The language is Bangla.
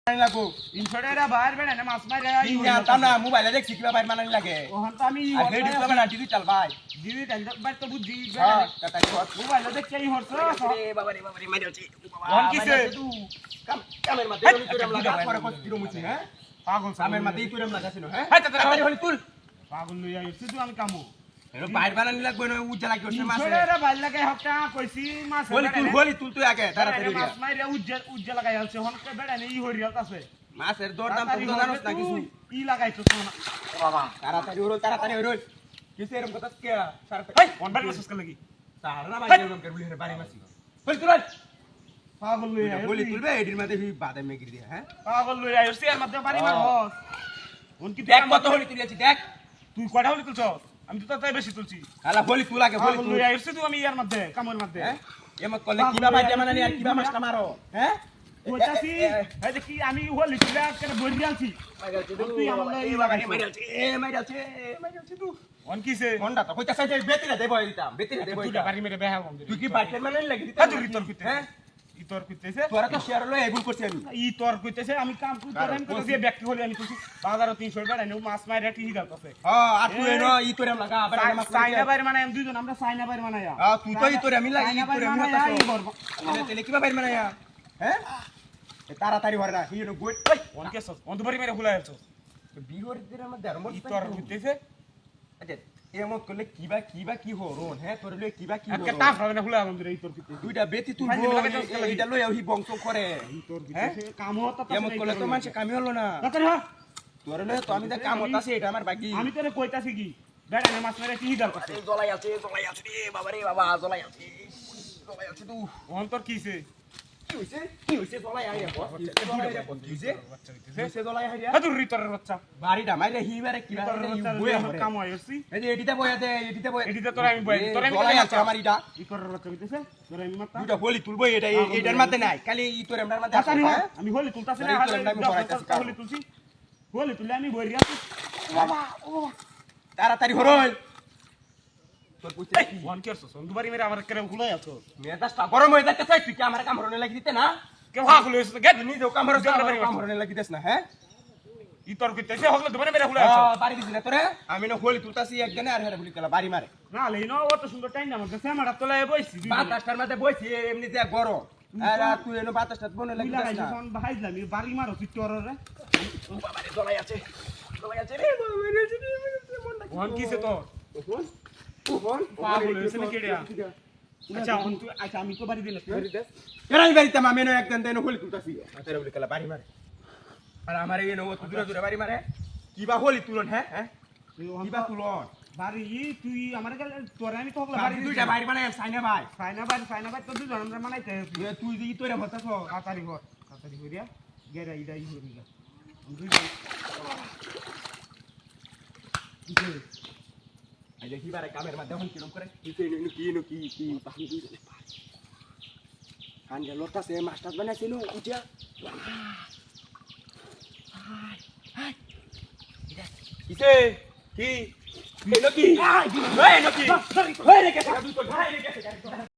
লাগো 300 টাকা বাইর বেড়া না মাছ মারে তা না মোবাইলে দেখছি কিবা বাইর মানানি লাগে ওহন তো আমি আর ভিডিও তো না ডিজিটাল ভাই ডিজিটাল বাইর তো বুঝি হ্যাঁ তাই কত মোবাইলে দেখছি এই হরছ রে বাবা রে মারিলছি কোন কিসে কামের মধ্যে তুই লাগা পরে কত কিলো মুছি হ্যাঁ পাগল কামের মধ্যে তুই লাগাছিস হ্যাঁ হাই তাতে হলি তুল পাগল লই আইছি তুই আমি কামু এর বাইর বানানি লাগবে না উজ্জা লাগবে সে মাছ রে বাইর লাগাই হপ্তা কইছি মাছ হলি তুল আগে তাড়াতাড়ি মাছ মাইরে উজ্জা লাগাই আছে হন কে বেড়া নেই হরিয়াল আছে মাছের দর দাম তো জানোস না কিছু ই লাগাইছো না বাবা তাড়াতাড়ি ওরল কিছু এরকম কথা কে সারা হাই কোন বাড়ি মাছ লাগি সারা না ভাই এরকম করে বুঝে বাড়ি মাছি হলি তুল পাগল লই আইছি বলি তুলবে এডির মধ্যে বাদাম মেগরি দিয়া হ্যাঁ পাগল লই আইছি এর মধ্যে বাড়ি মার হস উনকি দেখ কত হলি তুলিয়াছি দেখ তুই কয়টা হলি তুলছ আমি তো তাই বেশি তুলছি আলা হলি তুল আগে হলি তুল লই আইছি তুই আমি ইয়ার মধ্যে কামের মধ্যে হ্যাঁ এমন করলে কিবা বাইতে মানানি আর কিবা মাছটা মারো হ্যাঁ কইতাছি এই দেখি আমি হলি তুলা করে বড়ি আলছি তুই আমার এই লাগাই মাইরালছে তুই অন কিসে কোনটা তো কইতাছ যে বেতিরা দেব দিতাম বেতিরা দেব তুই বাড়ি মেরে বেহা কম তুই কি বাইতে মানানি লাগি হ্যাঁ তুই তোর কইতে হ্যাঁ ই তোর কইতেছে তোরা তো শেয়ার লই এবুল করছি আমি ই তোর কইতেছে আমি কাম কই তোর আমি কইতেছি ব্যক্তি হলি আমি কইছি বাজারে 300 টাকা নেও মাছ মাইরা ঠিক আছে হ্যাঁ আর তুই এনো ই তোরে লাগা আবার মাছ সাইনা বাইরে মানে আমি দুইজন আমরা সাইনা বাইরে মানায়া হ্যাঁ তুই তো ই তোরে আমি লাগি সাইনা বাইরে তোরে আমি মানায়া ই হতাছ করব তেলে কিবা বাইর মানায়া হ্যাঁ তাড়াতাড়ি হরে না Hino good on case on তো বাড়ি মেরে হুলাই আছো বিহরদের মধ্যে আর ই তোর কইতেছে আচ্ছা এমন করলে কিবা কি হরন হ্যাঁ তোর লই কিবা কি একটা হরন টাফ হবে না হুলাই আমি ই তোর কইতেছে দুইটা বেতি তুই ভাই, লাগে তো লাগি। এইটা লই আহি বংশ করে ই তোর কইতেছে কাম হতা এমন করলে তো মানুষ কামি হলো না তাড়াতাড়ি হ তোর লই তো আমি তো কাম হতাছে এটা আমার বাকি আমি তোরে কইতাছি কি বেড়া না মাছ মেরে ঠিক আছে জ্বলাই আছে রে বাবা জ্বলাই আছে তুই অন তোর কিছে কি হইছে জ্বলাই আইয়া কি হইছে জ্বলাই আইয়া হাতুর রিতরের বাচ্চা বাড়িটা মাইরে হিবারে কি রিতরের বাচ্চা বইয়া লইয়া কাম হইছি এই যে এডিটা বইয়া দে এডিতে তোর আমি বই তোর আমি জ্বলাই আছে আমার এটা ই করার বাচ্চা কইতেছে তোর আমি মাথা দুইটা বলি তুলবো এটা এটার মধ্যে নাই খালি ই তোর আমরার মধ্যে আছে তাড়াতাড়ি হ হ্যাঁ আমি হলি তুলতাছি না এই তোর আমি পড়াইতাছি, হলি তুলছি হলি তুলে আমি বই রিয়া বাবা ও তাড়াতাড়ি হরল তোর কইতে কি ওয়ান কেয়ারছস অন দুবারি মেরে আমার করে হুলাই আছো মেজাজটা গরম হয়ে যাচ্ছে তুই কি আমার কাম হরনে লাগি দিতে না কে ভাগ হইছ গেট তুই নিজেও কাম হরনে লাগি দিস না হ্যাঁ ই তোর কইতেছে হগলে দুবারি মেরে হুলাই আছো বাড়ি দিছ না তোরে আমি না হলি তুলতাছি একজনে আর হেরে ভুলি গেল বাড়ি মারে না লেই না অত সুন্দর টাইম না মধ্যে সেমাটা তোলায় বইছি বাতাসটার মধ্যে বইছি এমনি যে গরম আর তুই এনো বাতাসটা বনে লাগি দিস লাগাইছ না ফোন ভাইজলাম বাড়ি মারো তুই তোররে বাবারে জ্বলাই আছে রে ওয়ান কিসে তো পাগল হইছ না কেডিয়া আচ্ছা অন তুই আচ্ছা আমি তো বাড়ি দিলে এরাই বাড়িতে মামে নো একজন দেন হলি তুলতাছি আতের বলি গেল বাড়ি মারে আর আমার এই নো তো দূরে বাড়ি মারে কিবা হলি তুলন হ্যাঁ হ্যাঁ কিবা তুলন বাড়ি তুই আমার গেলে তোরে আমি তো হগলে বাড়ি বাড়ি দুইটা বাড়ি বানাই সাইনা ভাই ফাইনা বাই তো দুজন আমরা মানাইতে তুই দি তোরে হতাছ তাড়াতাড়ি কর তাড়াতাড়ি করিয়া গেরা ইডাই হরিয়া দুইজন এই যে কিবারে কামের মধ্যে হন কিরম করে কি কান গেল তাছে মাস্টার বানাইছিল উঠিয়া কিসে কি এই নকি এই নকি